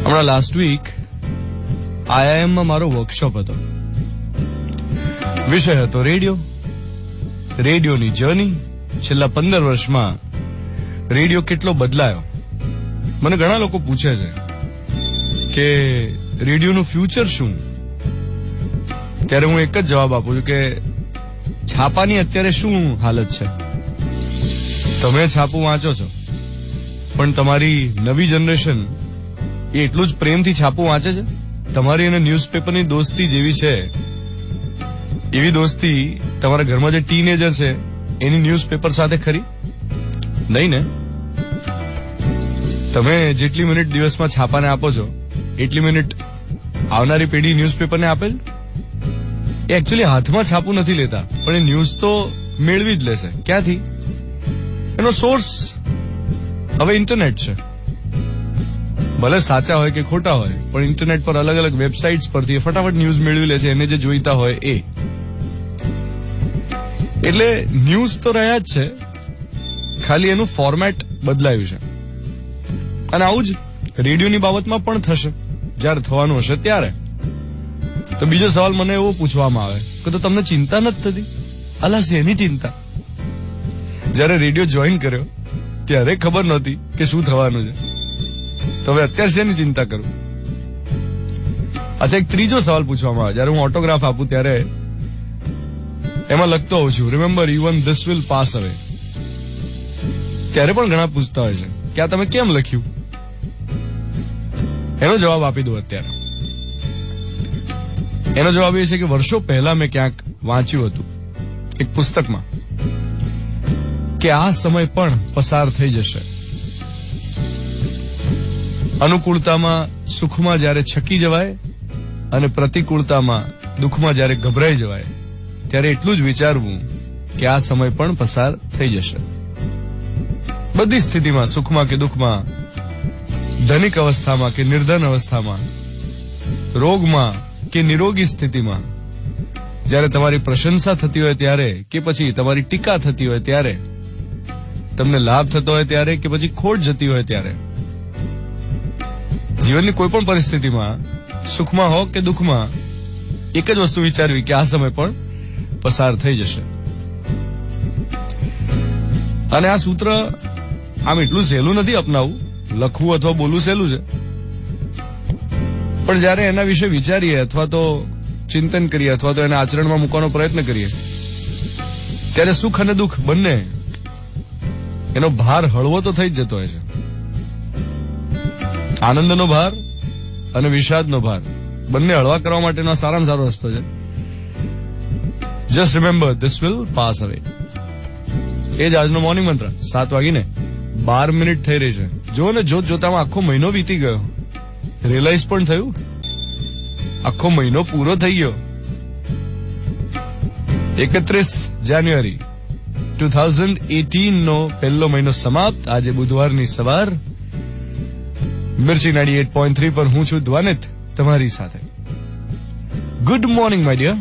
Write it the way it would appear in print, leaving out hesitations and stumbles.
હમણાં last week આઈઆઈએમમાં મારો workshop હતો. વિષય હતો રેડિયોની જર્ની. છેલ્લા 15 વર્ષમાં રેડિયો કેટલો બદલાયો. મને ઘણા લોકો પૂછે છે કે રેડિયોનું ફ્યુચર શું. ત્યારે હું એક જ જવાબ આપું છું કે છાપાની અત્યારે શું હાલત છે. તમે છાપું વાંચો છો, પણ તમારી નવી જનરેશન એ એટલું જ પ્રેમથી છાપું વાંચે છે. તમારી અને ન્યૂઝપેપરની દોસ્તી જેવી છે એવી દોસ્તી તમારા ઘરમાં જે ટીનેજર છે એની ન્યૂઝપેપર સાથે ખરી? નહીં ને. તમે જેટલી મિનિટ દિવસમાં છાપાને આપો છો એટલી મિનિટ આવનારી પેઢી ન્યૂઝપેપરને આપે છે. એ એકચ્યુઅલી હાથમાં છાપું નથી લેતા, પણ એ ન્યૂઝ તો મેળવી જ લેશે. ક્યાંથી? એનો સોર્સ હવે ઇન્ટરનેટ છે. ભલે સાચા હોય કે ખોટા હોય, પણ ઇન્ટરનેટ પર અલગ અલગ વેબસાઇટ્સ પરથી ફટાફટ ન્યૂઝ મેળવી લે છે એને જે જોઈતા હોય એ. એટલે ન્યૂઝ તો રહ્યા જ છે, ખાલી એનું ફોર્મેટ બદલાયું છે. અને આવું જ રેડિયોની બાબતમાં પણ થશે જ્યારે થવાનું હશે ત્યારે. તો બીજો સવાલ મને એવો પૂછવામાં આવે કે તો તમને ચિંતા નથી થતી? અલા શેની ચિંતા? જયારે રેડિયો જોઈન કર્યો ત્યારે ખબર નહોતી કે શું થવાનું છે, તો હવે અત્યારે શેની ચિંતા કરું? અચ્છા, એક ત્રીજો સવાલ પૂછવામાં આવે જયારે હું ઓટોગ્રાફ આપું ત્યારે એમાં લખતો હોઉં છું, remember even this will pass અવે. ત્યારે પણ ઘણા પૂછતા હોય છે કે આ તમે કેમ લખ્યું? એનો જવાબ આપી દઉં અત્યારે. એનો જવાબ એ છે કે વર્ષો પહેલા મેં ક્યાંક વાંચ્યું હતું એક પુસ્તકમાં કે આ સમય પણ પસાર થઈ જશે. અનુકૂળતામાં સુખમાં જ્યારે છકી જવાય અને પ્રતિકૂળતામાં દુઃખમાં જ્યારે ગભરાઈ જવાય ત્યારે એટલું જ વિચારવું કે આ સમય પણ પસાર થઈ જશે. બધી સ્થિતિમાં, સુખમાં કે દુઃખમાં, ધનિક અવસ્થામાં કે નિર્ધન અવસ્થામાં, રોગમાં કે નિરોગી સ્થિતિમાં, જ્યારે તમારી પ્રશંસા થતી હોય ત્યારે કે પછી તમારી ટીકા થતી હોય ત્યારે, તમને લાભ થતો હોય ત્યારે કે પછી ખોટ જતી હોય ત્યારે, જીવનની કોઈ પણ પરિસ્થિતિમાં, સુખમાં હો કે દુઃખમાં, એક જ વસ્તુ વિચારવી કે આ સમય પણ પસાર થઈ જશે. અને આ સૂત્ર આમ એટલું સહેલું નથી અપનાવવું. લખવું અથવા બોલવું સહેલું છે, પણ જયારે એના વિશે વિચારીએ અથવા તો ચિંતન કરીએ અથવા તો એને આચરણમાં મૂકવાનો પ્રયત્ન કરીએ ત્યારે સુખ અને દુઃખ બંને એનો ભાર હળવો તો થઈ જ જતો હોય છે. આનંદનો ભાર અને વિષાદનો ભાર બંને હળવા કરવા માટેનો સારામાં સારો રસ્તો છે. Just remember this will pass અવે. એ જ આજનો મોર્નિંગ મંત્ર. 7:12 થઈ રહી છે. જો ને જોતામાં આખો મહિનો વીતી ગયો. રિયલાઇઝ પણ થયું આખો મહિનો પૂરો થઈ ગયો. 31 જાન્યુઆરી 2018 નો પહેલો મહિનો સમાપ્ત. આજે બુધવારની સવાર. મિર્ચી 98.3 પર હું છું દ્વાનિત તમારી સાથે. Good morning my dear.